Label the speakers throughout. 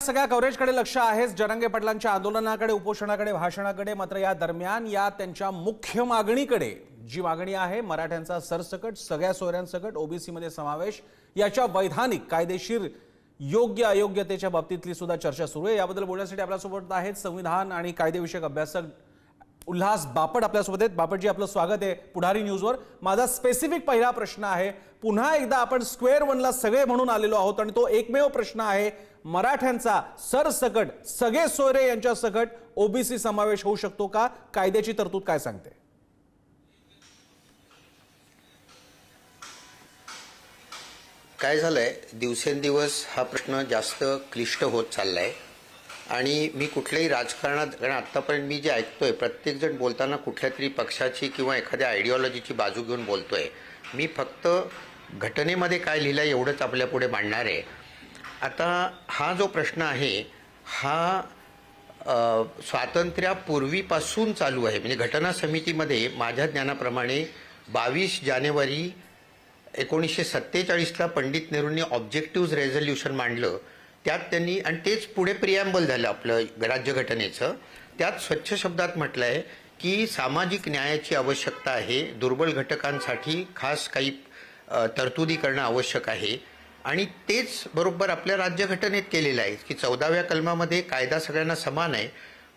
Speaker 1: सगळ्या कव्हरेजकडे लक्ष आहेच, जरांगे पाटलांच्या आंदोलनाकडे, उपोषणाकडे, भाषणाकडे। मात्र या दरम्यान या त्यांच्या मुख्य मागणीकडे, जी मागणी आहे मराठ्यांचा सरसकट, सगळ्या सोयऱ्यांसकट ओबीसी मध्ये समावेश, याच्या वैधानिक कायदेशीर योग्य अयोग्यतेच्या बाबतीतली सुद्धा चर्चा सुरू आहे। याबद्दल बोलण्यासाठी आपल्यासोबत आहेत संविधान आणि कायदेविषयक अभ्यासक उल्हास बापट आपल्यासोबत आहेत। बापटजी, आपलं स्वागत आहे पुढारी न्यूजवर। माझा स्पेसिफिक पहिला प्रश्न आहे, पुन्हा एकदा आपण स्क्वेअर वनला सगळे म्हणून आलेलो आहोत आणि तो एकमेव प्रश्न आहे, मराठ्यांचा सरसकट, सगळे सोयरे यांच्या सकट ओबीसी समावेश होऊ शकतो का? कायद्याची तरतूद काय सांगते?
Speaker 2: काय झालंय, दिवसेंदिवस हा प्रश्न जास्त क्लिष्ट होत चाललाय आणि मी कुठल्याही राजकारणात, कारण आतापर्यंत मी जे ऐकतोय प्रत्येक जण बोलताना कुठल्या तरी पक्षाची किंवा एखाद्या आयडिओलॉजीची बाजू घेऊन बोलतोय। मी फक्त घटनेमध्ये काय लिहिलंय एवढंच आपल्या पुढे मांडणार आहे। आता हा जो प्रश्न आहे हा स्वातंत्र्यापूर्वीपासून चालू आहे। म्हणजे घटना समितीमध्ये माझ्या ज्ञानाप्रमाणे 22 जानेवारी 1947ला पंडित नेहरूंनी ऑब्जेक्टिव्ह रेझोल्युशन मांडलं। त्यात त्यांनी, आणि तेच पुढे प्रिॲम्बल झालं आपलं राज्यघटनेचं, त्यात स्वच्छ शब्दात म्हटलं आहे की सामाजिक न्यायाची आवश्यकता आहे, दुर्बल घटकांसाठी खास काही तरतुदी करणं आवश्यक आहे। आणि तेच बरोबर आपल्या राज्यघटनेत केलेलं आहे की 14व्या कलमामध्ये कायदा सगळ्यांना समान आहे,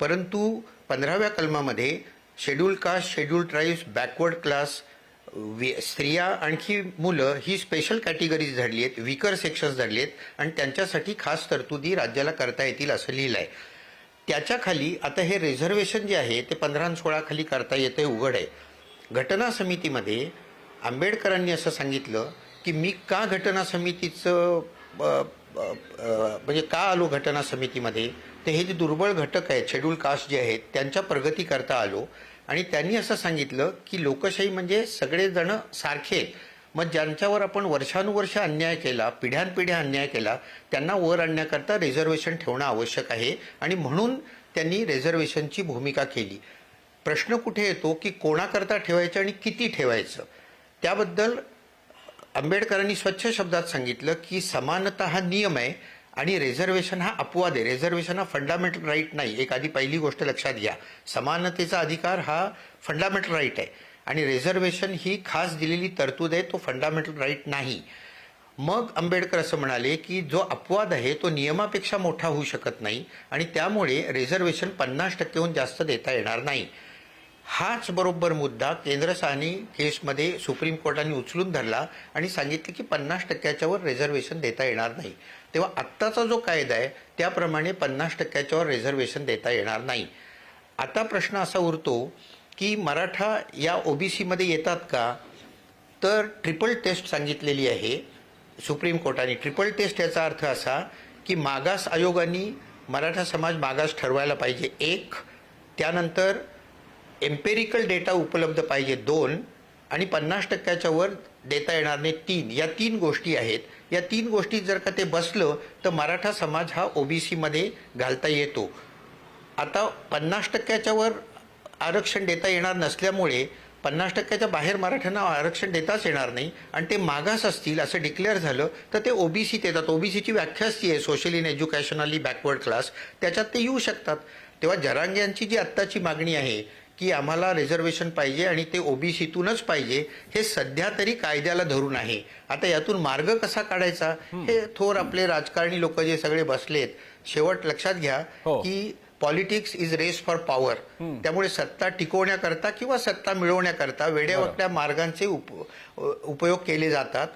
Speaker 2: परंतु 15व्या कलमामध्ये schedule caste, schedule tribes, backward class, स्त्रिया, आणखी मुलं ही स्पेशल कॅटेगरीज धरली आहेत, वीकर सेक्शन्स धरली आहेत आणि त्यांच्यासाठी खास तरतुदी राज्याला करता येतील असं लिहिलं आहे। त्याच्या खाली आता हे रिझर्वेशन जे आहे ते 15 आणि 16 खाली करता येते, उघड आहे। घटना समितीमध्ये आंबेडकरांनी असं सांगितलं की मी का घटना समितीचं म्हणजे का आलो घटना समितीमध्ये, ते हे जे दुर्बळ घटक आहेत, शेड्यूल कास्ट जे आहेत, त्यांच्या प्रगती करता आलो। आणि त्यांनी असं सांगितलं की लोकशाही म्हणजे सगळेजण सारखे, मग ज्यांच्यावर आपण वर्षानुवर्ष अन्याय केला, पिढ्यानपिढ्या अन्याय केला, त्यांना वर आणण्याकरता रिझर्वेशन ठेवणं आवश्यक आहे आणि म्हणून त्यांनी रिझर्वेशनची भूमिका केली। प्रश्न कुठे येतो की कोणाकरता ठेवायचं आणि किती ठेवायचं, त्याबद्दल आंबेडकरांनी स्वच्छ शब्दात सांगितलं की समानता हा नियम आहे आणि रिझर्वेशन हा अपवाद आहे। रिझर्वेशन हा फंडामेंटल राईट नाही। एक आधी पहिली गोष्ट लक्षात घ्या, समानतेचा अधिकार हा फंडामेंटल राईट आहे आणि रिझर्वेशन ही खास दिलेली तरतूद आहे, तो फंडामेंटल राईट नाही। मग आंबेडकर असं म्हणाले की जो अपवाद आहे तो नियमापेक्षा मोठा होऊ शकत नाही आणि त्यामुळे रिझर्वेशन 50%हून जास्त देता येणार नाही। हाच बरोबर मुद्दा केंद्र सानी केसमध्ये सुप्रीम कोर्टाने उचलून धरला आणि सांगितले की 50%च्या वर रिझर्वेशन देता येणार नाही। तेव्हा आत्ताचा जो कायदा आहे त्याप्रमाणे 50%च्या वर रिझर्वेशन देता येणार नाही। आता प्रश्न असा उरतो की मराठा या ओबीसीमध्ये येतात का? तर ट्रिपल टेस्ट सांगितलेली आहे सुप्रीम कोर्टाने। ट्रिपल टेस्ट याचा अर्थ असा की मागास आयोगाने मराठा समाज मागास ठरवायला पाहिजे, 1, त्यानंतर एम्पेरिकल डेटा उपलब्ध पाहिजे, 2, आणि 50%च्या वर देता येणार नाही, 3। या 3 गोष्टी आहेत। या 3 गोष्टी जर का ते बसलं तर मराठा समाज हा ओबीसी मध्ये घालता येतो। आता 50%च्या वर आरक्षण देता येणार नसल्यामुळे 50%च्या बाहेर मराठ्यांना आरक्षण देताच येणार नाही आणि ते मागास असतील असं डिक्लेअर झालं तर ते ओबीसीत येतात। ओबीसीची व्याख्याच ती आहे, socially in educationally backward class, त्याच्यात ते येऊ शकतात। तेव्हा जरांगे यांची जी आत्ताची मागणी आहे की आम्हाला रिझर्वेशन पाहिजे आणि ते ओबीसीतूनच पाहिजे, हे सध्या तरी कायद्याला धरून आहे। आता यातून मार्ग कसा काढायचा हे थोर आपले राजकारणी लोक जे सगळे बसलेत, शेवट लक्षात घ्या की politics is race for power. त्यामुळे सत्ता टिकवण्याकरता किंवा सत्ता मिळवण्याकरता वेड्यावाकड्या मार्गांचे उपयोग केले जातात।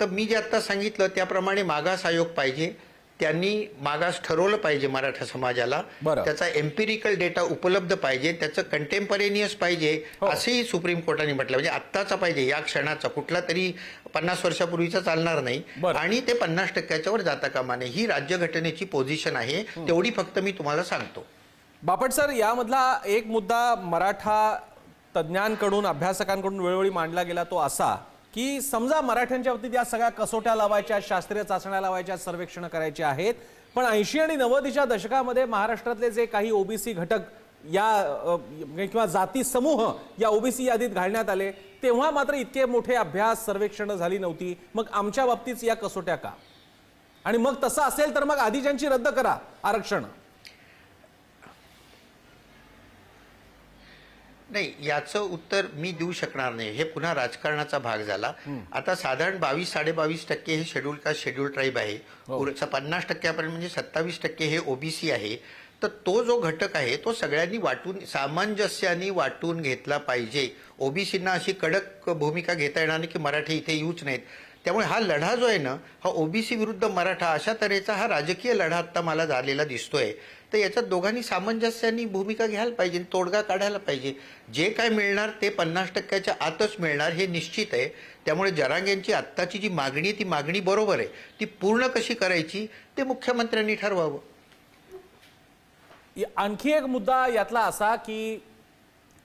Speaker 2: तर मी जे आता सांगितलं त्याप्रमाणे मागास आयोग पाहिजे, त्यांनी मागास ठरवलं पाहिजे मराठा समाजाला, त्याचा एम्पिरिकल डेटा उपलब्ध पाहिजे, त्याचं कंटेम्परेनियस पाहिजे असंही सुप्रीम कोर्टाने म्हटलं। म्हणजे आत्ताचा पाहिजे, या क्षणाचा, कुठला तरी 50 वर्षापूर्वीचा चालणार नाही आणि ते 50%च्या वर जाता कामा नये। ही राज्यघटनेची पोझिशन आहे, तेवढी फक्त मी तुम्हाला सांगतो।
Speaker 1: बापट सर, यामधला एक मुद्दा मराठा तज्ञांकडून, अभ्यासकांकडून वेळोवेळी मांडला गेला, तो असा की समजा मराठ्यांच्या बाबतीत या सगळ्या कसोट्या लावायच्या, शास्त्रीय चाचण्या लावायच्या, सर्वेक्षण करायचे आहेत, पण 80 आणि 90च्या दशकामध्ये महाराष्ट्रातले जे काही ओबीसी घटक या किंवा जाती समूह या ओबीसी यादीत घालण्यात आले, तेव्हा मात्र इतके मोठे अभ्यास, सर्वेक्षण झाली नव्हती। मग आमच्या बाबतीत या कसोट्या का? आणि मग तसं असेल तर मग आधीच्यांची रद्द करा आरक्षण.
Speaker 2: नाही, याचं उत्तर मी देऊ शकणार नाही. हे पुन्हा राजकारणाचा भाग झाला. आता साधारण 22-22.5% हे शेड्यूल कास्ट शेड्यूल ट्राईब आहे. 50% म्हणजे 27% हे ओबीसी आहे. तर तो जो घटक आहे तो सगळ्यांनी वाटून सामंजस्याने वाटून घेतला पाहिजे. ओबीसींना अशी कडक भूमिका घेता येणार नाही की मराठी इथे येऊच नाहीत. त्यामुळे हा लढा जो आहे ना, हा ओबीसी विरुद्ध मराठा अशा तऱ्हेचा हा राजकीय लढा आता मला झालेला दिसतोय. तर याच्यात दोघांनी सामंजस्याने भूमिका घ्यायला पाहिजे, तोडगा काढायला पाहिजे. जे काय मिळणार ते 50%च्या आतच मिळणार हे निश्चित आहे. त्यामुळे जरांगेंची आत्ताची जी मागणी आहे ती मागणी बरोबर आहे. ती पूर्ण कशी करायची ते मुख्यमंत्र्यांनी ठरवावं.
Speaker 1: आणखी एक मुद्दा यातला असा की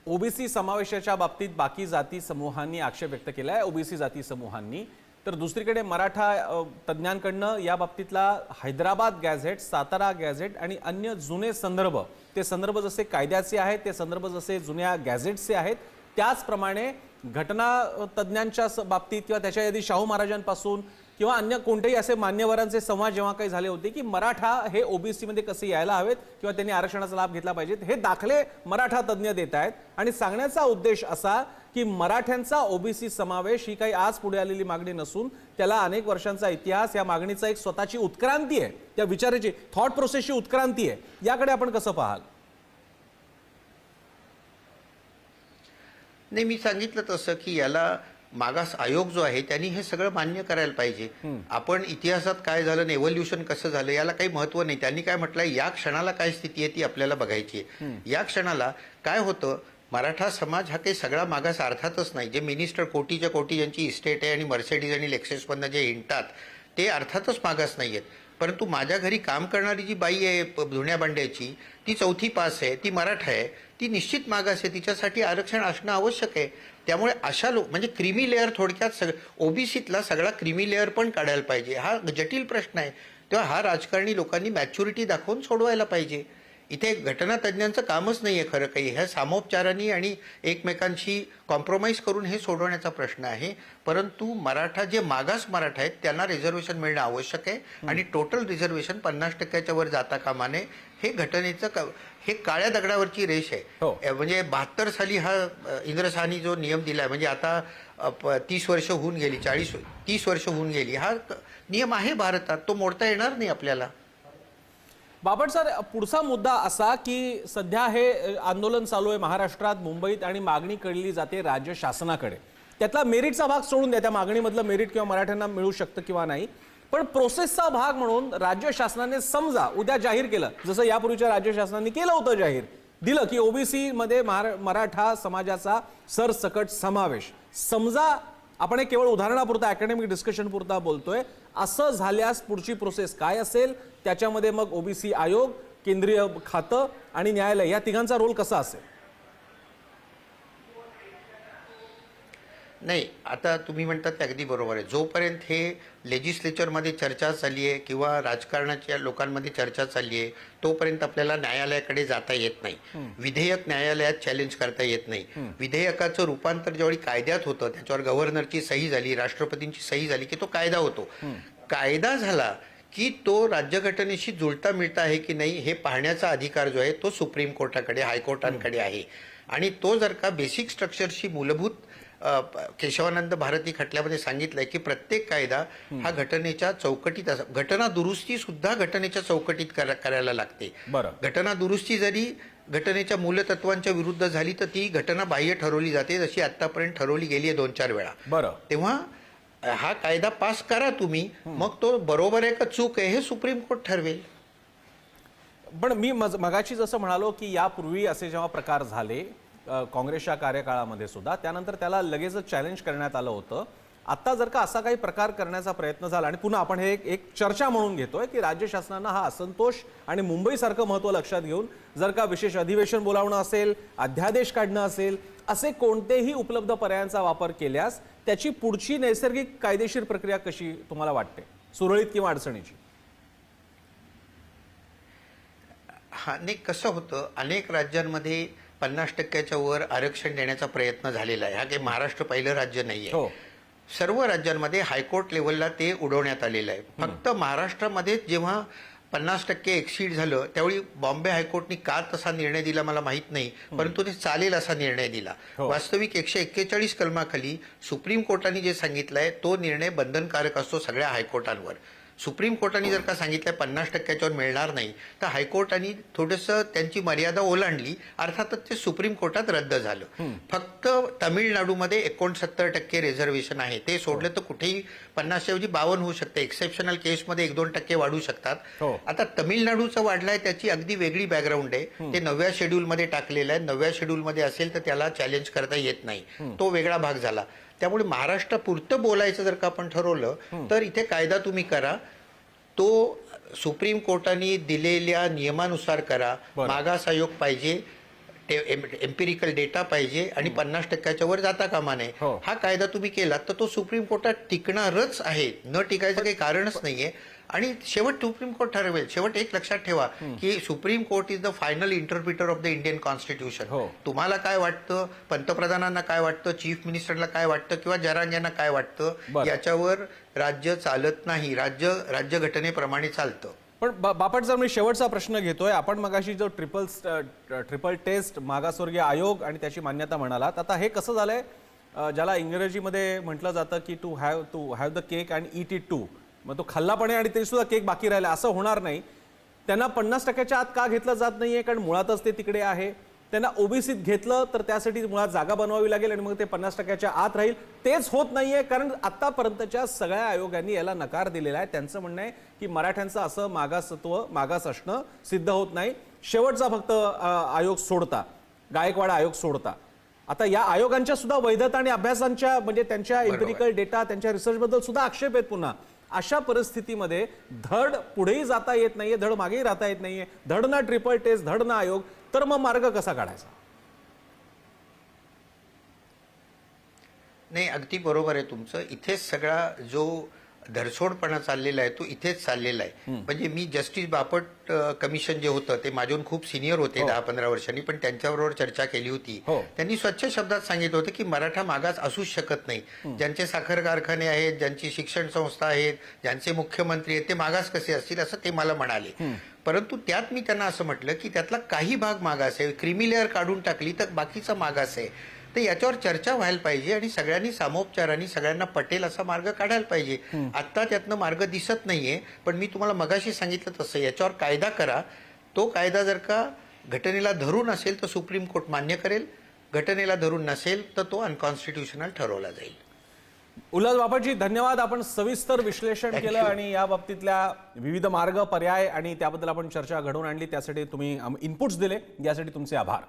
Speaker 1: ओबीसी समावेशाच्या बाबतीत बाकी जाती समूहांनी आक्षेप व्यक्त केलाय, ओबीसी जाती समूहांनी. तर दुसरीकडे मराठा तज्ज्ञांकडनं या बाबतीतला हैदराबाद गॅझेट, सातारा गॅझेट आणि अन्य जुने संदर्भ, ते संदर्भ जसे कायद्याचे आहेत, ते संदर्भ जसे जुन्या गॅझेटचे आहेत, त्याचप्रमाणे घटना तज्ज्ञांच्या बाबतीत किंवा त्याच्या आधी शाहू महाराजांपासून किंवा अन्य कोणत्याही असे मान्यवरांचे संवाद जेव्हा काही झाले होते की मराठा हे ओबीसी मध्ये कसे यायला हवेत किंवा त्यांनी आरक्षणाचा लाभ घेतला पाहिजे, हे दाखले मराठा तज्ज्ञ देत आहेत. आणि सांगण्याचा उद्देश असा की मराठ्यांचा ओबीसी समावेश ही काही आज पुढे आलेली मागणी नसून त्याला अनेक वर्षांचा इतिहास, या मागणीचा एक स्वतःची उत्क्रांती आहे, त्या विचाराची थॉट प्रोसेसची उत्क्रांती आहे. याकडे आपण कसं पाहाल?
Speaker 2: नाही, मी सांगितलं तसं की याला मागास आयोग जो आहे त्यांनी हे सगळं मान्य करायला पाहिजे. आपण इतिहासात काय झालं, एव्होल्युशन कसं झालं याला काही महत्व नाही. त्यांनी काय म्हटलंय, या क्षणाला काय स्थिती आहे ती आपल्याला बघायची आहे. या क्षणाला काय होतं, मराठा समाज हा काही सगळा मागास अर्थातच नाही. जे मिनिस्टर कोटीच्या कोटी ज्यांची इस्टेट आहे आणि मर्सिडीज आणि लेक्सेसमधनं जे हिंडतात ते अर्थातच मागास नाही आहेत. परंतु माझ्या घरी काम करणारी जी बाई आहे धुण्या भांड्याची, ती 4थी पास आहे, ती मराठा आहे, ती निश्चित मागास आहे. तिच्यासाठी आरक्षण असणं आवश्यक आहे. त्यामुळे अशा लोक म्हणजे क्रीमी लेअर, थोडक्यात ओबीसीतला सगळा क्रीमी लेअर पण काढायला पाहिजे. हा जटिल प्रश्न आहे. तेव्हा हा राजकारणी लोकांनी मॅच्युरिटी दाखवून सोडवायला पाहिजे. इथे घटनातज्ञांचं कामच नाही आहे खरं काही. ह्या सामोपचारांनी आणि एकमेकांशी कॉम्प्रोमाइज करून हे सोडवण्याचा प्रश्न आहे. परंतु मराठा, जे मागास मराठा आहेत त्यांना रिझर्वेशन मिळणं आवश्यक आहे आणि टोटल रिझर्वेशन 50%च्या वर जाता कामा नये. हे घटनेचं हे काळ्या दगडावरची रेष आहे. म्हणजे 72 साली हा इंद्रसानी जो नियम दिलाय, म्हणजे आता 30 वर्ष होऊन गेली, 30 वर्ष होऊन गेली, हा नियम आहे भारतात, तो मोडता येणार नाही आपल्याला.
Speaker 1: बापट सर, पुढचा मुद्दा असा की सध्या हे आंदोलन चालू आहे महाराष्ट्रात, मुंबईत, आणि मागणी केली जाते राज्य शासनाकडे. त्यातला मेरिटचा भाग सोडून द्या, त्या मागणीमधलं मेरिट किंवा मराठ्यांना मिळू शकतं किंवा नाही, पण प्रोसेसचा भाग म्हणून राज्य शासनाने समजा उद्या जाहीर केलं, जसं यापूर्वीच्या राज्य शासनाने केलं होतं, जाहीर दिलं की ओबीसी मध्ये मराठा समाजाचा सरसकट समावेश. समजा आपण एक केवळ उदाहरणापुरता, अकॅडमिक डिस्कशन पुरता बोलतोय, असं झाल्यास पुढची प्रोसेस काय असेल? त्याच्यामध्ये मग ओबीसी आयोग, केंद्रीय खातं आणि न्यायालय या तिघांचा रोल कसा असेल?
Speaker 2: नाही, आता तुम्ही म्हणतात ते अगदी बरोबर आहे. जोपर्यंत हे लेजिस्लेचरमध्ये चर्चा चालली आहे किंवा राजकारणाच्या लोकांमध्ये चर्चा चालली आहे तोपर्यंत आपल्याला न्यायालयाकडे जाता येत नाही. विधेयक न्यायालयात चॅलेंज करता येत नाही. विधेयकाचं रूपांतर ज्यावेळी कायद्यात होतं, त्याच्यावर गव्हर्नरची सही झाली, राष्ट्रपतींची सही झाली की तो कायदा होतो. कायदा झाला की तो राज्यघटनेशी जुळता मिळता आहे की नाही हे पाहण्याचा अधिकार जो आहे तो सुप्रीम कोर्टाकडे, हायकोर्टांकडे आहे. आणि तो जर का बेसिक स्ट्रक्चरशी मूलभूत, केशवानंद भारती खटल्यामध्ये सांगितलंय की प्रत्येक कायदा हा घटनेच्या चौकटीत, घटना दुरुस्ती सुद्धा घटनेच्या चौकटीत करायला लागते. घटना दुरुस्ती जरी घटनेच्या मूलतत्वांच्या विरुद्ध झाली तर ती घटना बाह्य ठरवली जाते, जशी आतापर्यंत ठरवली गेली आहे 2-4 वेळा. तेव्हा हा कायदा पास करा तुम्ही, मग तो बरोबर आहे का चूक आहे हे सुप्रीम कोर्ट ठरवेल.
Speaker 1: पण मी मगाशी जसं म्हणालो की यापूर्वी असे जेव्हा प्रकार झाले काँग्रेसच्या कार्यकाळामध्ये सुद्धा, त्यानंतर त्याला लगेचच चॅलेंज करण्यात आलं होतं. आता जर का असा काही प्रकार करण्याचा प्रयत्न झाला, आणि पुन्हा आपण हे एक चर्चा म्हणून घेतोय की राज्य शासनानं हा असंतोष आणि मुंबईसारखं महत्त्व लक्षात घेऊन जर का विशेष अधिवेशन बोलावणं असेल, अध्यादेश काढणं असेल, असे कोणतेही उपलब्ध पर्यायांचा वापर केल्यास त्याची पुढची नैसर्गिक कायदेशीर प्रक्रिया कशी तुम्हाला वाटते, सुरळीत किंवा अडचणीची?
Speaker 2: हा, नाही, कसं होतं, अनेक राज्यांमध्ये 50%च्या वर आरक्षण देण्याचा प्रयत्न झालेला आहे. हा काही महाराष्ट्र पहिलं राज्य नाही आहे. सर्व राज्यांमध्ये हायकोर्ट लेवलला ते उडवण्यात आलेलं आहे. फक्त महाराष्ट्रामध्ये जेव्हा 50% एक्सीड झालं त्यावेळी बॉम्बे हायकोर्टनी का तसा निर्णय दिला मला माहित नाही, परंतु ते चालेल असा निर्णय दिला. वास्तविक 141 कलमाखाली सुप्रीम कोर्टाने जे सांगितलंय तो निर्णय बंधनकारक असतो सगळ्या हायकोर्टांवर. सुप्रीम कोर्टाने जर का सांगितलंय 50%च्यावर मिळणार नाही तर हायकोर्टाने थोडंसं त्यांची मर्यादा ओलांडली, अर्थातच ते सुप्रीम कोर्टात रद्द झालं. फक्त तामिळनाडूमध्ये 69% रिझर्वेशन आहे, ते सोडलं तर कुठेही 50 ऐवजी 52 होऊ शकते. एक्सेप्शनल केसमध्ये 1-2% वाढू शकतात. आता तामिळनाडूचं वाढलंय त्याची अगदी वेगळी बॅकग्राऊंड आहे. ते 9व्या शेड्यूलमध्ये टाकलेलं आहे. 9व्या शेड्यूलमध्ये असेल तर त्याला चॅलेंज करता येत नाही, तो वेगळा भाग झाला. त्यामुळे महाराष्ट्रापुरतं बोलायचं जर का आपण ठरवलं तर इथे कायदा तुम्ही करा, तो सुप्रीम कोर्टाने दिलेल्या नियमानुसार करा. मागास आयोग पाहिजे, एम्पिरिकल डेटा पाहिजे आणि 50%च्या वर जाता कामा नये. हा कायदा तुम्ही केला तर तो सुप्रीम कोर्टात टिकणारच आहे, न टिकायचं काही कारणच नाहीये. आणि शेवट सुप्रीम कोर्ट ठरवेल. शेवट एक लक्षात ठेवा की supreme court is the final interpreter of the Indian constitution. तुम्हाला काय वाटतं, पंतप्रधानांना काय वाटतं, चीफ मिनिस्टरला काय वाटतं किंवा जरांग्यांना काय वाटतं, याच्यावर राज्य चालत नाही. राज्य घटनेप्रमाणे चालतं.
Speaker 1: पण बापट सर, मी शेवटचा प्रश्न घेतोय. आपण मगाशी जो ट्रिपल टेस्ट मागासवर्गीय आयोग आणि त्याची मान्यता म्हणालात, आता हे कसं झालंय, ज्याला इंग्रजीमध्ये म्हटलं जातं की to have the cake and eat it too, मग तो खाल्ला पण आहे आणि तरी सुद्धा केक बाकी राहिला, असं होणार नाही. त्यांना 50%च्या आत का घेतलं जात नाहीये, कारण मुळातच ते तिकडे आहे. त्यांना ओबीसीत घेतलं तर त्यासाठी मुळात जागा बनवावी लागेल आणि मग ते 50%च्या आत राहील. तेच होत नाहीये, कारण आतापर्यंतच्या सगळ्या आयोगांनी याला नकार दिलेला आहे. त्यांचं म्हणणं आहे की मराठ्यांचं असं मागास असणं सिद्ध होत नाही. शेवटचा फक्त आयोग सोडता, गायकवाड आयोग सोडता. आता या आयोगांच्या सुद्धा वैधता आणि अभ्यासांच्या म्हणजे त्यांच्या एम्पिरिकल डेटा, त्यांच्या रिसर्च बद्दल सुद्धा आक्षेप आहेत. पुन्हा अशा परिस्थितीमध्ये धड पुढेही जाता येत नाहीये, धड मागेही राहता येत नाहीये, धड ना ट्रिपल टेस्ट, धड ना आयोग, तर मग मार्ग कसा काढायचा?
Speaker 2: नाही, अगदी बरोबर आहे तुमचं. इथेच सगळा जो धरसोडपणा चाललेला आहे तो इथेच चाललेला आहे. म्हणजे मी जस्टिस बापट कमिशन जे होतं ते माझ्याहून खूप सिनियर होते 10-15 वर्षांनी, पण त्यांच्याबरोबर चर्चा केली होती. त्यांनी स्वच्छ शब्दात सांगितलं होतं की मराठा मागास असूच शकत नाही. ज्यांचे साखर कारखाने आहेत, ज्यांची शिक्षण संस्था आहेत, ज्यांचे मुख्यमंत्री आहेत, ते मागास कसे असतील असं ते मला म्हणाले. परंतु त्यात मी त्यांना असं म्हटलं की त्यातला काही भाग मागास आहे, क्रीमी लेअर काढून टाकली तर बाकीचा मागास आहे. तर याच्यावर चर्चा व्हायला पाहिजे आणि सगळ्यांनी सामोपचाराने सगळ्यांना पटेल असा मार्ग काढायला पाहिजे. आता त्यातनं मार्ग दिसत नाहीये, पण मी तुम्हाला मगाशी सांगितलं तसं याच्यावर कायदा करा. तो कायदा जर का घटनेला धरून असेल तर सुप्रीम कोर्ट मान्य करेल, घटनेला धरून नसेल तर तो अनकॉन्स्टिट्युशनल ठरवला जाईल.
Speaker 1: उल्हास बापटजी, धन्यवाद. आपण सविस्तर विश्लेषण केलं आणि या बाबतीतल्या विविध मार्ग, पर्याय आणि त्याबद्दल आपण चर्चा घडवून आणली. त्यासाठी तुम्ही इनपुट्स दिले, यासाठी तुमचे आभार.